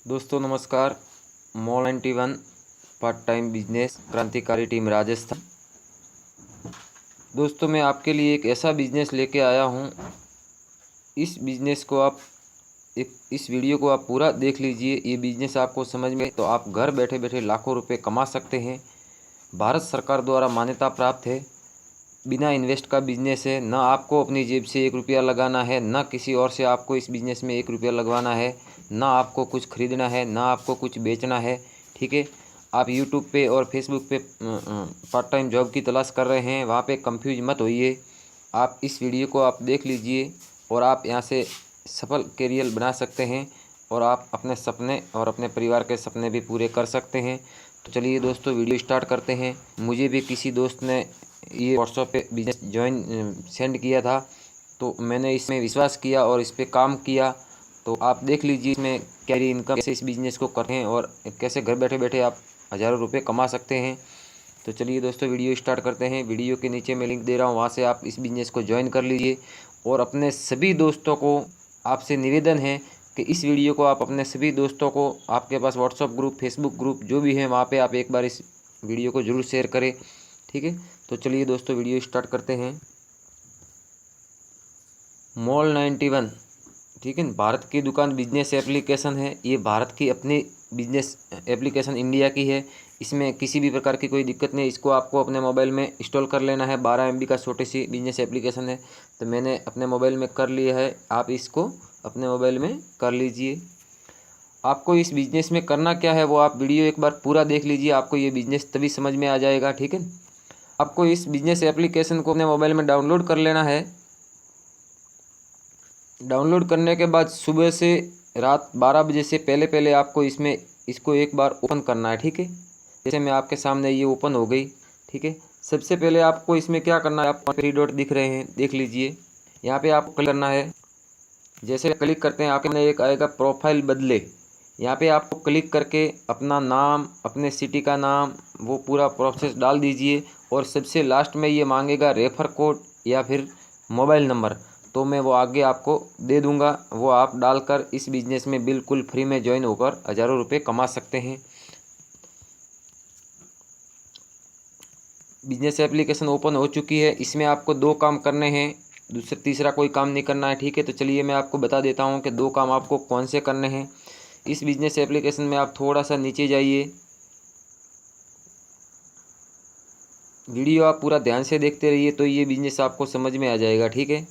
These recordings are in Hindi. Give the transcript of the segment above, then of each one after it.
दोस्तों नमस्कार। मॉल 91 पार्ट टाइम बिजनेस क्रांतिकारी टीम राजस्थान। दोस्तों मैं आपके लिए एक ऐसा बिजनेस लेके आया हूँ। इस बिजनेस को आप इस वीडियो को आप पूरा देख लीजिए। ये बिजनेस आपको समझ में तो आप घर बैठे बैठे लाखों रुपए कमा सकते हैं। भारत सरकार द्वारा मान्यता प्राप्त है। बिना इन्वेस्ट का बिजनेस है। ना आपको अपनी जेब से 1 रुपया लगाना है, ना किसी और से आपको इस बिज़नेस में 1 रुपया लगवाना है, ना आपको कुछ खरीदना है, ना आपको कुछ बेचना है। ठीक है। आप यूट्यूब पे और फेसबुक पे पार्ट टाइम जॉब की तलाश कर रहे हैं, वहाँ पे कंफ्यूज मत होइए। आप इस वीडियो को आप देख लीजिए और आप यहाँ से सफल करियर बना सकते हैं और आप अपने सपने और अपने परिवार के सपने भी पूरे कर सकते हैं। तो चलिए दोस्तों वीडियो स्टार्ट करते हैं। मुझे भी किसी दोस्त ने ये व्हाट्सएप पे बिजनेस सेंड किया था, तो मैंने इसमें विश्वास किया और इस पर काम किया। तो आप देख लीजिए इसमें कैरी इनकम कैसे इस बिज़नेस को करते हैं और कैसे घर बैठे बैठे आप हज़ारों रुपए कमा सकते हैं। तो चलिए दोस्तों वीडियो स्टार्ट करते हैं। वीडियो के नीचे मैं लिंक दे रहा हूँ, वहाँ से आप इस बिज़नेस को ज्वाइन कर लीजिए। और अपने सभी दोस्तों को आपसे निवेदन है कि इस वीडियो को आप अपने सभी दोस्तों को, आपके पास व्हाट्सएप ग्रुप, फेसबुक ग्रुप जो भी है, वहाँ पे आप एक बार इस वीडियो को ज़रूर शेयर करें। ठीक है। तो चलिए दोस्तों वीडियो स्टार्ट करते हैं। मॉल 91, ठीक है, भारत की दुकान बिजनेस एप्लीकेशन है। ये भारत की अपनी बिजनेस एप्लीकेशन इंडिया की है। इसमें किसी भी प्रकार की कोई दिक्कत नहीं। इसको आपको अपने मोबाइल में इंस्टॉल कर लेना है। 12 MB का छोटी सी बिजनेस एप्लीकेशन है, तो मैंने अपने मोबाइल में कर लिया है। आप इसको अपने मोबाइल में कर लीजिए। आपको इस बिज़नेस में करना क्या है वो आप वीडियो एक बार पूरा देख लीजिए। आपको ये बिज़नेस तभी समझ में आ जाएगा। ठीक है। आपको इस बिजनेस एप्लीकेशन को अपने मोबाइल में डाउनलोड कर लेना है। डाउनलोड करने के बाद सुबह से रात 12 बजे से पहले पहले आपको इसको एक बार ओपन करना है। ठीक है। जैसे मैं आपके सामने ये ओपन हो गई। ठीक है। सबसे पहले आपको इसमें क्या करना है, आप 3 डॉट दिख रहे हैं, देख लीजिए। यहाँ पे आपको क्लिक करना है। जैसे क्लिक करते हैं आपके एक आएगा प्रोफाइल बदले। यहाँ पे आपको क्लिक करके अपना नाम, अपने सिटी का नाम, वो पूरा प्रोसेस डाल दीजिए। और सबसे लास्ट में ये मांगेगा रेफर कोड या फिर मोबाइल नंबर, तो मैं वो आगे आपको दे दूंगा। वो आप डालकर इस बिज़नेस में बिल्कुल फ्री में ज्वाइन होकर हज़ारों रुपये कमा सकते हैं। बिजनेस एप्लीकेशन ओपन हो चुकी है। इसमें आपको 2 काम करने हैं, दूसरा तीसरा कोई काम नहीं करना है। ठीक है। तो चलिए मैं आपको बता देता हूँ कि 2 काम आपको कौन से करने हैं। इस बिजनेस एप्लीकेशन में आप थोड़ा सा नीचे जाइए। वीडियो आप पूरा ध्यान से देखते रहिए तो ये बिजनेस आपको समझ में आ जाएगा। ठीक है।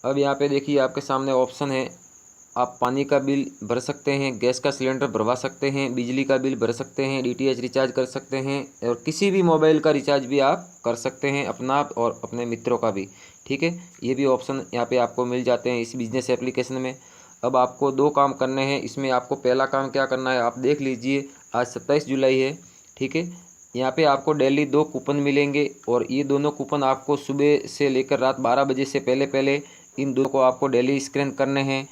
अब यहाँ पे देखिए आपके सामने ऑप्शन है। आप पानी का बिल भर सकते हैं, गैस का सिलेंडर भरवा सकते हैं, बिजली का बिल भर सकते हैं, DTH रिचार्ज कर सकते हैं और किसी भी मोबाइल का रिचार्ज भी आप कर सकते हैं, अपना और अपने मित्रों का भी। ठीक है। ये भी ऑप्शन यहाँ पे आपको मिल जाते हैं इस बिजनेस एप्लीकेशन में। अब आपको 2 काम करने हैं इसमें। आपको पहला काम क्या करना है आप देख लीजिए। आज 27 जुलाई है। ठीक है। यहाँ पे आपको डेली 2 कूपन मिलेंगे और ये दोनों कूपन आपको सुबह से लेकर रात 12 बजे से पहले पहले इन दोनों को आपको डेली स्कैन करने हैं।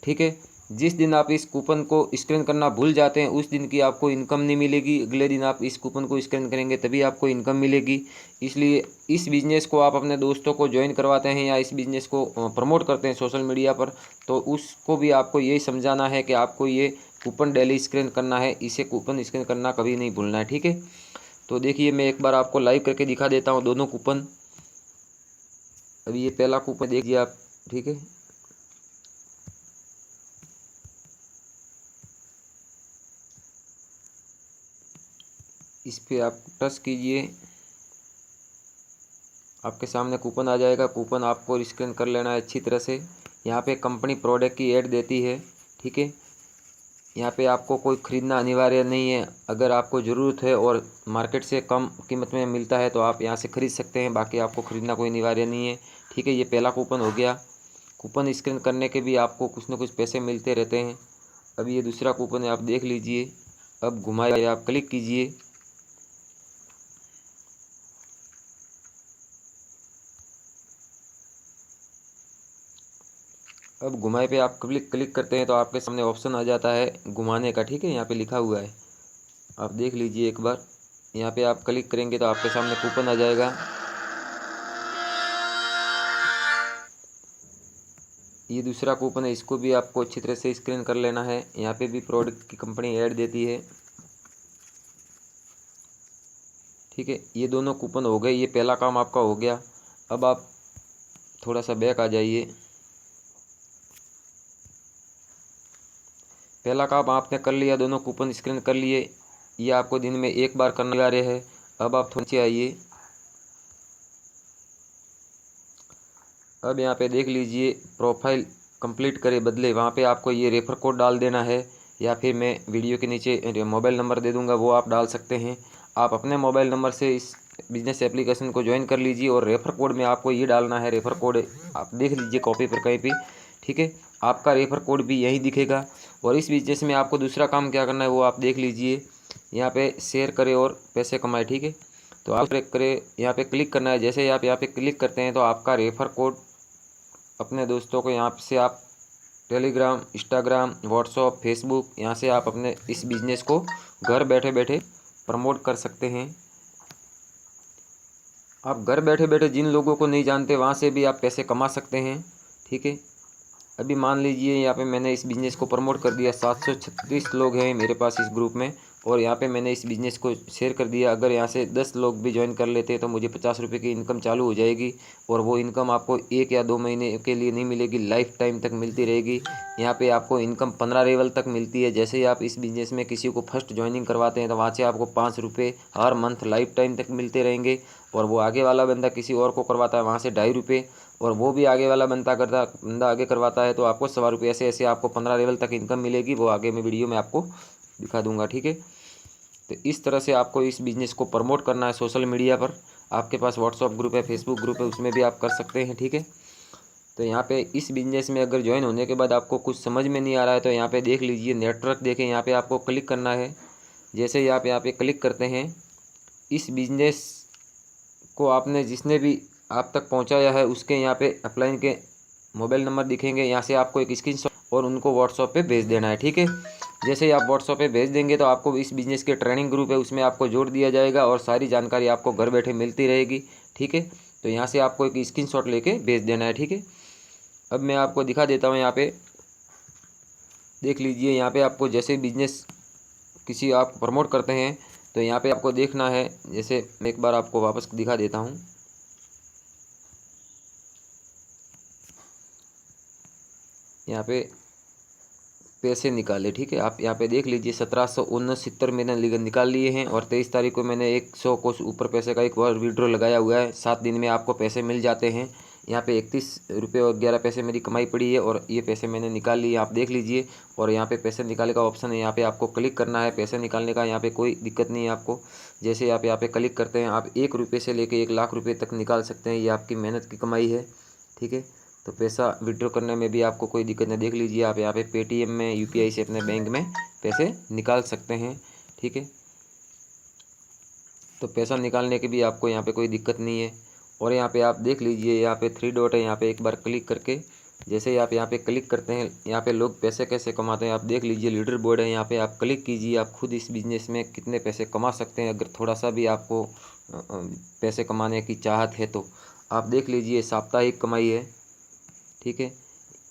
ठीक है। जिस दिन आप इस कूपन को स्कैन करना भूल जाते हैं उस दिन की आपको इनकम नहीं मिलेगी। अगले दिन आप इस कूपन को स्कैन करेंगे तभी आपको इनकम मिलेगी। इसलिए इस बिज़नेस को आप अपने दोस्तों को ज्वाइन करवाते हैं या इस बिज़नेस को प्रमोट करते हैं सोशल मीडिया पर, तो उसको भी आपको यही समझाना है कि आपको ये कूपन डेली स्कैन करना है। इसे कूपन स्कैन करना कभी नहीं भूलना है। ठीक है। तो देखिए मैं एक बार आपको लाइव करके दिखा देता हूँ दोनों कूपन। अभी ये पहला कूपन देखिए आप। ठीक है। इस पे आप टच कीजिए, आपके सामने कूपन आ जाएगा। कूपन आपको स्कैन कर लेना है अच्छी तरह से। यहाँ पे कंपनी प्रोडक्ट की ऐड देती है। ठीक है। यहाँ पे आपको कोई ख़रीदना अनिवार्य नहीं है। अगर आपको ज़रूरत है और मार्केट से कम कीमत में मिलता है तो आप यहाँ से ख़रीद सकते हैं, बाकी आपको ख़रीदना कोई अनिवार्य नहीं है। ठीक है। ये पहला कूपन हो गया। कूपन स्कैन करने के भी आपको कुछ ना कुछ पैसे मिलते रहते हैं। अब ये दूसरा कूपन है, आप देख लीजिए। अब घुमाइए, आप क्लिक कीजिए। अब घुमाए पे आप क्लिक करते हैं तो आपके सामने ऑप्शन आ जाता है घुमाने का। ठीक है। यहाँ पे लिखा हुआ है, आप देख लीजिए एक बार। यहाँ पे आप क्लिक करेंगे तो आपके सामने कूपन आ जाएगा। ये दूसरा कूपन है, इसको भी आपको अच्छी तरह से स्क्रीन कर लेना है। यहाँ पे भी प्रोडक्ट की कंपनी ऐड देती है, ठीक है। ये दोनों कूपन हो गए, ये पहला काम आपका हो गया। अब आप थोड़ा सा बैक आ जाइए। पहला काम आपने कर लिया, दोनों कूपन स्क्रीन कर लिए। ये आपको दिन में एक बार करने जा रहे हैं। अब आप थोड़ा नीचे आइए। अब यहाँ पे देख लीजिए, प्रोफाइल कंप्लीट करे बदले, वहाँ पे आपको ये रेफर कोड डाल देना है, या फिर मैं वीडियो के नीचे मोबाइल नंबर दे दूँगा, वो आप डाल सकते हैं। आप अपने मोबाइल नंबर से इस बिजनेस एप्लीकेशन को ज्वाइन कर लीजिए और रेफर कोड में आपको ये डालना है। रेफर कोड आप देख लीजिए कॉपी पर कहीं भी, ठीक है। आपका रेफर कोड भी यहीं दिखेगा। और इस बिजनेस में आपको दूसरा काम क्या करना है वो आप देख लीजिए। यहाँ पे शेयर करें और पैसे कमाए, ठीक है। तो आप करें, यहाँ पे क्लिक करना है। जैसे ही आप यहाँ पे क्लिक करते हैं तो आपका रेफर कोड अपने दोस्तों को यहाँ से आप टेलीग्राम, इंस्टाग्राम, व्हाट्सएप, फेसबुक, यहाँ से आप अपने इस बिज़नेस को घर बैठे बैठे प्रमोट कर सकते हैं। आप घर बैठे बैठे जिन लोगों को नहीं जानते वहाँ से भी आप पैसे कमा सकते हैं, ठीक है। अभी मान लीजिए यहाँ पे मैंने इस बिज़नेस को प्रमोट कर दिया, 736 लोग हैं मेरे पास इस ग्रुप में, और यहाँ पे मैंने इस बिज़नेस को शेयर कर दिया। अगर यहाँ से 10 लोग भी ज्वाइन कर लेते हैं तो मुझे 50 रुपये की इनकम चालू हो जाएगी। और वो इनकम आपको 1 या 2 महीने के लिए नहीं मिलेगी, लाइफ टाइम तक मिलती रहेगी। यहाँ पे आपको इनकम 15 लेवल तक मिलती है। जैसे ही आप इस बिज़नेस में किसी को फर्स्ट ज्वाइनिंग करवाते हैं तो वहाँ से आपको 5 रुपये हर मंथ लाइफ टाइम तक मिलते रहेंगे। और वो आगे वाला बंदा किसी और को करवाता है वहाँ से 2.5 रुपये, और वो भी आगे वाला बंदा आगे करवाता है तो आपको 1.25 रुपये, ऐसे ऐसे आपको 15 लेवल तक इनकम मिलेगी। वो आगे मैं वीडियो में आपको दिखा दूंगा, ठीक है। तो इस तरह से आपको इस बिज़नेस को प्रमोट करना है सोशल मीडिया पर। आपके पास व्हाट्सअप ग्रुप है, फेसबुक ग्रुप है, उसमें भी आप कर सकते हैं, ठीक है। तो यहाँ पे इस बिज़नेस में अगर ज्वाइन होने के बाद आपको कुछ समझ में नहीं आ रहा है तो यहाँ पे देख लीजिए, नेटवर्क देखें, यहाँ पे आपको क्लिक करना है। जैसे ही आप यहाँ पे क्लिक करते हैं, इस बिज़नेस को आपने जिसने भी आप तक पहुँचाया है उसके यहाँ पे अपलाइन के मोबाइल नंबर दिखेंगे। यहाँ से आपको एक स्क्रीनशॉट और उनको व्हाट्सएप पे भेज देना है, ठीक है। जैसे ही आप व्हाट्सएप पे भेज देंगे तो आपको इस बिज़नेस के ट्रेनिंग ग्रुप है उसमें आपको जोड़ दिया जाएगा और सारी जानकारी आपको घर बैठे मिलती रहेगी, ठीक है। तो यहाँ से आपको एक स्क्रीनशॉट लेके भेज देना है, ठीक है। अब मैं आपको दिखा देता हूँ, यहाँ पे देख लीजिए। यहाँ पे आपको जैसे बिज़नेस किसी आप प्रमोट करते हैं तो यहाँ पे आपको देखना है। जैसे मैं एक बार आपको वापस दिखा देता हूँ। यहाँ पे पैसे निकाले, ठीक है। आप यहाँ पे देख लीजिए, 1769 मैंने निकाल लिए हैं और 23 तारीख को मैंने 100 को ऊपर पैसे का एक और विड्रॉ लगाया हुआ है। 7 दिन में आपको पैसे मिल जाते हैं। यहाँ पे 31 रुपये और 11 पैसे मेरी कमाई पड़ी है और ये पैसे मैंने निकाल लिए, आप देख लीजिए। और यहाँ पे पैसे निकालने का ऑप्शन है, यहाँ पे आपको क्लिक करना है पैसे निकालने का। यहाँ पे कोई दिक्कत नहीं है आपको। जैसे आप यहाँ पे क्लिक करते हैं, आप 1 रुपये से लेकर 1 लाख रुपये तक निकाल सकते हैं। ये आपकी मेहनत की कमाई है, ठीक है। तो पैसा विड्रॉ करने में भी आपको कोई दिक्कत नहीं। देख लीजिए, आप यहाँ पे पेटीएम में, यूपीआई से अपने बैंक में पैसे निकाल सकते हैं, ठीक है। तो पैसा निकालने की भी आपको यहाँ पे कोई दिक्कत नहीं है। और यहाँ पे आप देख लीजिए, यहाँ पे 3 डॉट है, यहाँ पे एक बार क्लिक करके जैसे ही आप यहाँ पे क्लिक करते हैं, यहाँ पे लोग पैसे कैसे कमाते हैं आप देख लीजिए। लीडर बोर्ड है, यहाँ पे आप क्लिक कीजिए। आप खुद इस बिज़नेस में कितने पैसे कमा सकते हैं। अगर थोड़ा सा भी आपको पैसे कमाने की चाहत है तो आप देख लीजिए। साप्ताहिक कमाई है, ठीक है,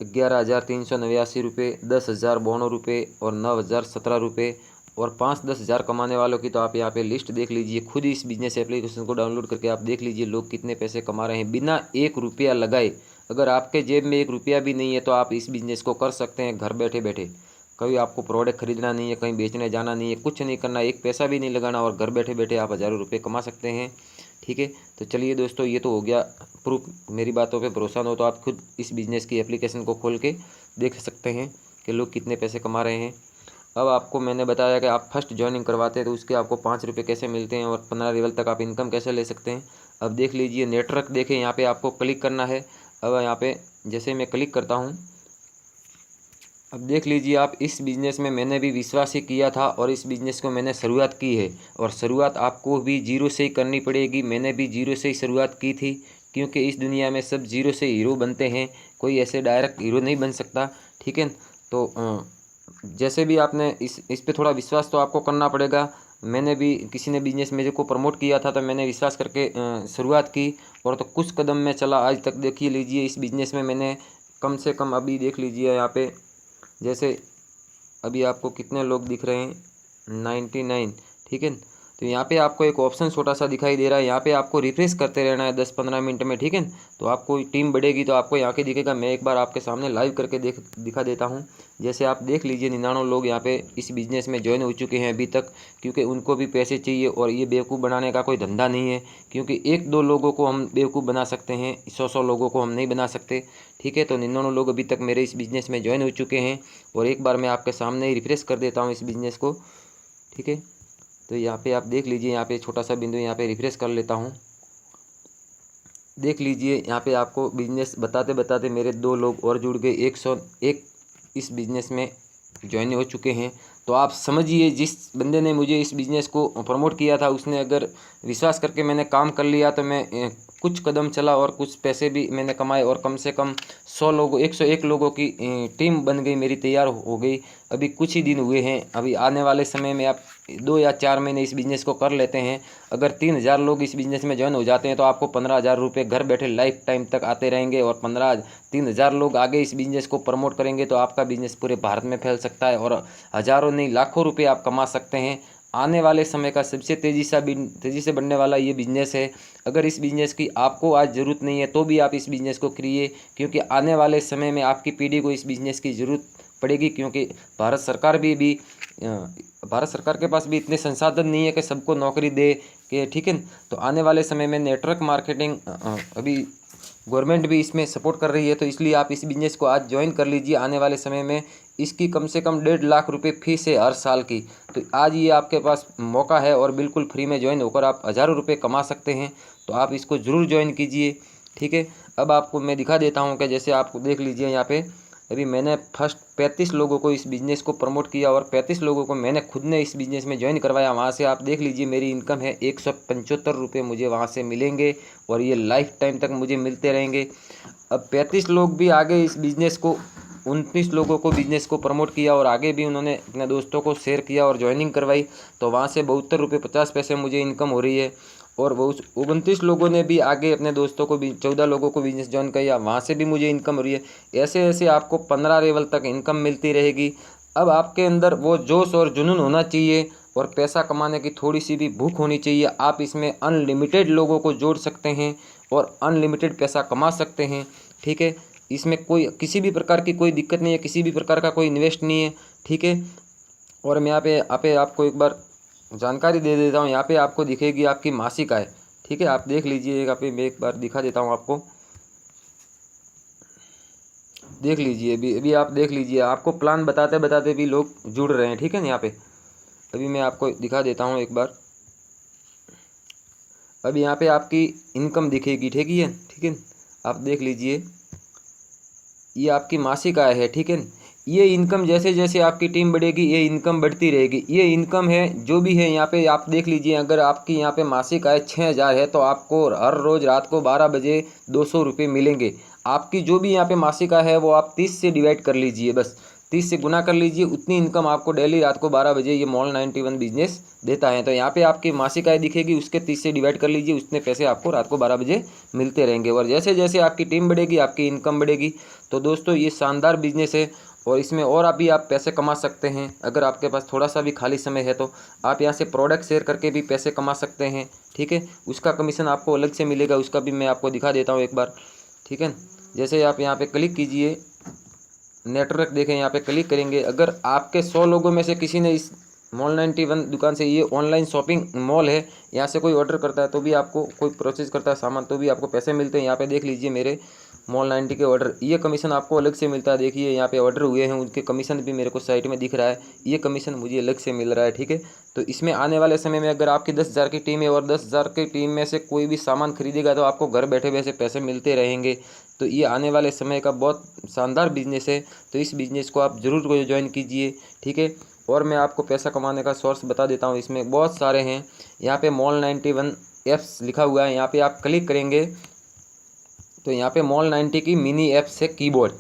11,389 रुपये, 10,092 रुपये और 9,017 रुपये। और 5-10 हज़ार कमाने वालों की तो आप यहाँ पे लिस्ट देख लीजिए। खुद ही इस बिज़नेस एप्लीकेशन को डाउनलोड करके आप देख लीजिए लोग कितने पैसे कमा रहे हैं बिना 1 रुपया लगाए। अगर आपके जेब में 1 रुपया भी नहीं है तो आप इस बिज़नेस को कर सकते हैं घर बैठे बैठे। कभी आपको प्रोडक्ट खरीदना नहीं है, कहीं बेचने जाना नहीं है, कुछ नहीं करना, एक पैसा भी नहीं लगाना और घर बैठे बैठे आप हज़ारों रुपये कमा सकते हैं, ठीक है। तो चलिए दोस्तों, ये तो हो गया प्रूफ। मेरी बातों पे भरोसा न हो तो आप खुद इस बिज़नेस की एप्लीकेशन को खोल के देख सकते हैं कि लोग कितने पैसे कमा रहे हैं। अब आपको मैंने बताया कि आप फर्स्ट ज्वाइनिंग करवाते हैं तो उसके आपको 5 रुपये कैसे मिलते हैं और 15 लेवल तक आप इनकम कैसे ले सकते हैं। अब देख लीजिए, नेटवर्क देखें, यहाँ पे आपको क्लिक करना है। अब यहाँ पे जैसे मैं क्लिक करता हूँ, अब देख लीजिए आप, इस बिज़नेस में मैंने भी विश्वास ही किया था और इस बिज़नेस को मैंने शुरुआत की है। और शुरुआत आपको भी जीरो से ही करनी पड़ेगी। मैंने भी जीरो से ही शुरुआत की थी, क्योंकि इस दुनिया में सब जीरो से हीरो बनते हैं, कोई ऐसे डायरेक्ट हीरो नहीं बन सकता, ठीक है। तो जैसे भी आपने इस पे थोड़ा विश्वास तो आपको करना पड़ेगा। मैंने भी, किसी ने बिज़नेस मेरे को प्रमोट किया था तो मैंने विश्वास करके शुरुआत की और तो कुछ कदम में चला आज तक। देखिए लीजिए, इस बिज़नेस में मैंने कम से कम अभी देख लीजिए यहाँ पे, जैसे अभी आपको कितने लोग दिख रहे हैं, 99, ठीक है। तो यहाँ पे आपको एक ऑप्शन छोटा सा दिखाई दे रहा है, यहाँ पे आपको रिफ्रेश करते रहना है 10-15 मिनट में, ठीक है। तो आपको टीम बढ़ेगी तो आपको यहाँ के दिखेगा। मैं एक बार आपके सामने लाइव करके दिखा देता हूँ। जैसे आप देख लीजिए 99 लोग यहाँ पे इस बिज़नेस में ज्वाइन हो चुके हैं अभी तक, क्योंकि उनको भी पैसे चाहिए और ये बेवकूफ़ बनाने का कोई धंधा नहीं है, क्योंकि 1-2 लोगों को हम बेवकूफ़ बना सकते हैं, 100 लोगों को हम नहीं बना सकते, ठीक है। तो 99 लोग अभी तक मेरे इस बिज़नेस में ज्वाइन हो चुके हैं और एक बार मैं आपके सामने ही रिफ्रेश कर देता हूँ इस बिज़नेस को, ठीक है। तो यहाँ पे आप देख लीजिए, यहाँ पे छोटा सा बिंदु यहाँ पे रिफ्रेश कर लेता हूँ। देख लीजिए यहाँ पे आपको बिजनेस बताते बताते मेरे 2 लोग और जुड़ गए, 101 इस बिज़नेस में ज्वाइन हो चुके हैं। तो आप समझिए जिस बंदे ने मुझे इस बिज़नेस को प्रमोट किया था उसने अगर विश्वास करके मैंने काम कर लिया तो मैं कुछ कदम चला और कुछ पैसे भी मैंने कमाए और कम से कम 100 लोगों 101 लोगों की टीम बन गई मेरी, तैयार हो गई। अभी कुछ ही दिन हुए हैं, अभी आने वाले समय में आप 2 या 4 महीने इस बिज़नेस को कर लेते हैं, अगर 3000 लोग इस बिज़नेस में ज्वाइन हो जाते हैं तो आपको 15,000 रुपये घर बैठे लाइफ टाइम तक आते रहेंगे और 3000 लोग आगे इस बिज़नेस को प्रमोट करेंगे तो आपका बिज़नेस पूरे भारत में फैल सकता है और हज़ारों नहीं लाखों रुपये आप कमा सकते हैं। आने वाले समय का सबसे तेज़ी से बढ़ने वाला ये बिज़नेस है। अगर इस बिज़नेस की आपको आज ज़रूरत नहीं है तो भी आप इस बिज़नेस को करिए, क्योंकि आने वाले समय में आपकी पीढ़ी को इस बिज़नेस की ज़रूरत पड़ेगी, क्योंकि भारत सरकार के पास भी इतने संसाधन नहीं है कि सबको नौकरी दे के, ठीक है। तो आने वाले समय में नेटवर्क मार्केटिंग अभी गवर्नमेंट भी इसमें सपोर्ट कर रही है, तो इसलिए आप इस बिज़नेस को आज ज्वाइन कर लीजिए। आने वाले समय में इसकी कम से कम 1.5 लाख रुपए फीस है हर साल की, तो आज ये आपके पास मौका है और बिल्कुल फ्री में ज्वाइन होकर आप हज़ारों रुपये कमा सकते हैं। तो आप इसको ज़रूर ज्वाइन कीजिए, ठीक है। अब आपको मैं दिखा देता हूँ कि जैसे आप देख लीजिए यहाँ पे अभी मैंने फर्स्ट 35 लोगों को इस बिज़नेस को प्रमोट किया और 35 लोगों को मैंने खुद ने इस बिज़नेस में ज्वाइन करवाया। वहाँ से आप देख लीजिए मेरी इनकम है 175 रुपये मुझे वहाँ से मिलेंगे और ये लाइफ टाइम तक मुझे मिलते रहेंगे। अब 35 लोग भी आगे इस बिज़नेस को 29 लोगों को बिज़नेस को प्रमोट किया और आगे भी उन्होंने अपने दोस्तों को शेयर किया और ज्वाइनिंग करवाई, तो वहाँ से 72 रुपये 50 पैसे मुझे इनकम हो रही है। और वो 29 लोगों ने भी आगे अपने दोस्तों को भी 14 लोगों को बिज़नेस ज्वाइन किया, वहाँ से भी मुझे इनकम हो रही है। ऐसे ऐसे आपको 15 लेवल तक इनकम मिलती रहेगी। अब आपके अंदर वो जोश और जुनून होना चाहिए और पैसा कमाने की थोड़ी सी भी भूख होनी चाहिए। आप इसमें अनलिमिटेड लोगों को जोड़ सकते हैं और अनलिमिटेड पैसा कमा सकते हैं, ठीक है। इसमें कोई किसी भी प्रकार की कोई दिक्कत नहीं है, किसी भी प्रकार का कोई इन्वेस्ट नहीं है, ठीक है। और मैं यहाँ पे आपको एक बार जानकारी दे देता हूँ। यहाँ पे आपको दिखेगी आपकी मासिक आय, ठीक है। आप देख लीजिए, यहाँ पे मैं एक बार दिखा देता हूँ आपको, देख लीजिए। अभी आप देख लीजिए, आपको प्लान बताते बताते भी लोग जुड़ रहे हैं, ठीक है ना। यहाँ पे अभी मैं आपको दिखा देता हूँ एक बार। अभी यहाँ पे आपकी इनकम दिखेगी, ठीक है, ठीक है। आप देख लीजिए, ये आपकी मासिक आय है, ठीक है। ये इनकम जैसे जैसे आपकी टीम बढ़ेगी ये इनकम बढ़ती रहेगी। ये इनकम है जो भी है यहाँ पे आप देख लीजिए। अगर आपकी यहाँ पे मासिक आय 6000 है तो आपको हर रोज़ रात को 12 बजे 200 रुपये मिलेंगे। आपकी जो भी यहाँ पे मासिक आय है वो आप 30 से डिवाइड कर लीजिए, बस 30 से गुना कर लीजिए। उतनी इनकम आपको डेली रात को 12 बजे ये मॉल 91 बिजनेस देता है। तो यहाँ पे आपकी मासिक आय दिखेगी, उसके 30 से डिवाइड कर लीजिए, उतने पैसे आपको रात को 12 बजे मिलते रहेंगे। और जैसे जैसे आपकी टीम बढ़ेगी आपकी इनकम बढ़ेगी। तो दोस्तों ये शानदार बिजनेस है और इसमें और आप पैसे कमा सकते हैं। अगर आपके पास थोड़ा सा भी खाली समय है तो आप यहाँ से प्रोडक्ट शेयर करके भी पैसे कमा सकते हैं, ठीक है। उसका कमीशन आपको अलग से मिलेगा, उसका भी मैं आपको दिखा देता हूँ एक बार, ठीक है। जैसे आप यहाँ पे क्लिक कीजिए, नेटवर्क देखें, यहाँ पे क्लिक करेंगे। अगर आपके 100 लोगों में से किसी ने इस मॉल 91 दुकान से, ये ऑनलाइन शॉपिंग मॉल है, यहाँ से कोई ऑर्डर करता है तो भी आपको, कोई प्रोसेस करता है सामान तो भी आपको पैसे मिलते हैं। यहाँ पे देख लीजिए मेरे मॉल 90 के ऑर्डर, ये कमीशन आपको अलग से मिलता है। देखिए यहाँ पे ऑर्डर हुए हैं उनके कमीशन भी मेरे को साइट में दिख रहा है, ये कमीशन मुझे अलग से मिल रहा है, ठीक है। तो इसमें आने वाले समय में अगर आपकी 10,000 की टीम है और 10,000 की टीम में से कोई भी सामान खरीदेगा तो आपको घर बैठे वैसे पैसे मिलते रहेंगे। तो ये आने वाले समय का बहुत शानदार बिजनेस है, तो इस बिज़नेस को आप ज़रूर ज्वाइन कीजिए, ठीक है। और मैं आपको पैसा कमाने का सोर्स बता देता हूँ, इसमें बहुत सारे हैं। यहाँ पे मॉल 91 ऐप्स लिखा हुआ है, यहाँ पे आप क्लिक करेंगे तो यहाँ पे मॉल 90 की मिनी ऐप्स है कीबोर्ड।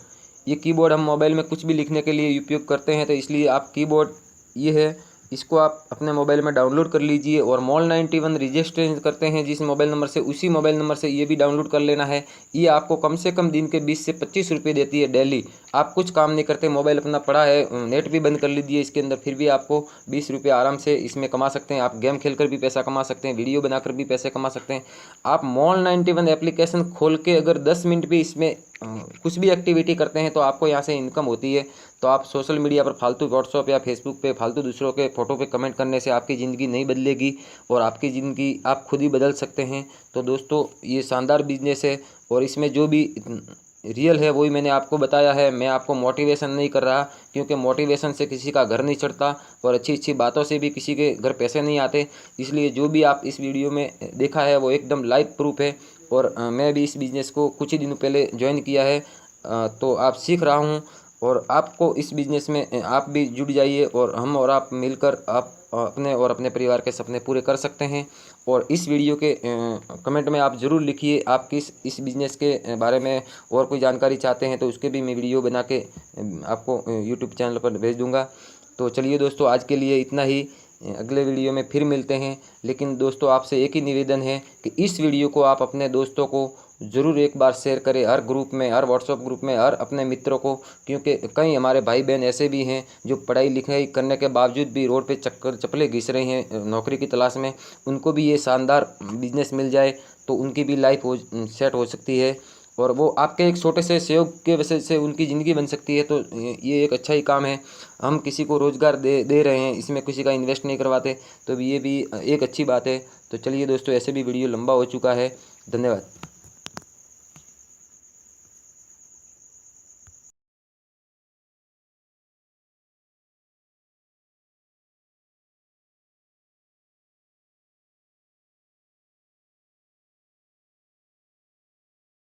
ये कीबोर्ड हम मोबाइल में कुछ भी लिखने के लिए उपयोग करते हैं, तो इसलिए आप कीबोर्ड ये है, इसको आप अपने मोबाइल में डाउनलोड कर लीजिए और मॉल 91 रजिस्ट्रेशन करते हैं जिस मोबाइल नंबर से, उसी मोबाइल नंबर से ये भी डाउनलोड कर लेना है। ये आपको कम से कम दिन के 20 से 25 रुपये देती है डेली। आप कुछ काम नहीं करते, मोबाइल अपना पड़ा है, नेट भी बंद कर लीजिए इसके अंदर, फिर भी आपको 20 रुपये आराम से इसमें कमा सकते हैं। आप गेम खेल कर भी पैसा कमा सकते हैं, वीडियो बनाकर भी पैसे कमा सकते हैं। आप मॉल 91 एप्लीकेशन खोल के अगर 10 मिनट भी इसमें कुछ भी एक्टिविटी करते हैं तो आपको यहाँ से इनकम होती है। तो आप सोशल मीडिया पर फालतू व्हाट्सअप या फेसबुक पे फालतू दूसरों के फ़ोटो पे कमेंट करने से आपकी ज़िंदगी नहीं बदलेगी और आपकी ज़िंदगी आप खुद ही बदल सकते हैं। तो दोस्तों ये शानदार बिजनेस है और इसमें जो भी रियल है वही मैंने आपको बताया है। मैं आपको मोटिवेशन नहीं कर रहा, क्योंकि मोटिवेशन से किसी का घर नहीं चढ़ता और अच्छी अच्छी बातों से भी किसी के घर पैसे नहीं आते। इसलिए जो भी आप इस वीडियो में देखा है वो एकदम लाइव प्रूफ है। और मैं भी इस बिज़नेस को कुछ ही दिनों पहले ज्वाइन किया है, तो आप सीख रहा हूँ और आपको इस बिज़नेस में आप भी जुड़ जाइए और हम और आप मिलकर आप अपने और अपने परिवार के सपने पूरे कर सकते हैं। और इस वीडियो के कमेंट में आप ज़रूर लिखिए आप किस इस बिज़नेस के बारे में और कोई जानकारी चाहते हैं, तो उसके भी मैं वीडियो बना के आपको यूट्यूब चैनल पर भेज दूँगा। तो चलिए दोस्तों, आज के लिए इतना ही। अगले वीडियो में फिर मिलते हैं। लेकिन दोस्तों आपसे एक ही निवेदन है कि इस वीडियो को आप अपने दोस्तों को ज़रूर एक बार शेयर करें, हर ग्रुप में, हर व्हाट्सएप ग्रुप में, हर अपने मित्रों को, क्योंकि कई हमारे भाई बहन ऐसे भी हैं जो पढ़ाई लिखाई करने के बावजूद भी रोड पे चक्कर चप्पलें घिस रहे हैं नौकरी की तलाश में। उनको भी ये शानदार बिजनेस मिल जाए तो उनकी भी लाइफ सेट हो सकती है और वो आपके एक छोटे से सहयोग के वजह से उनकी ज़िंदगी बन सकती है। तो ये एक अच्छा ही काम है। हम किसी को रोज़गार दे रहे हैं, इसमें किसी का इन्वेस्ट नहीं करवाते, तो ये भी एक अच्छी बात है। तो चलिए दोस्तों, ऐसे भी वीडियो लंबा हो चुका है। धन्यवाद।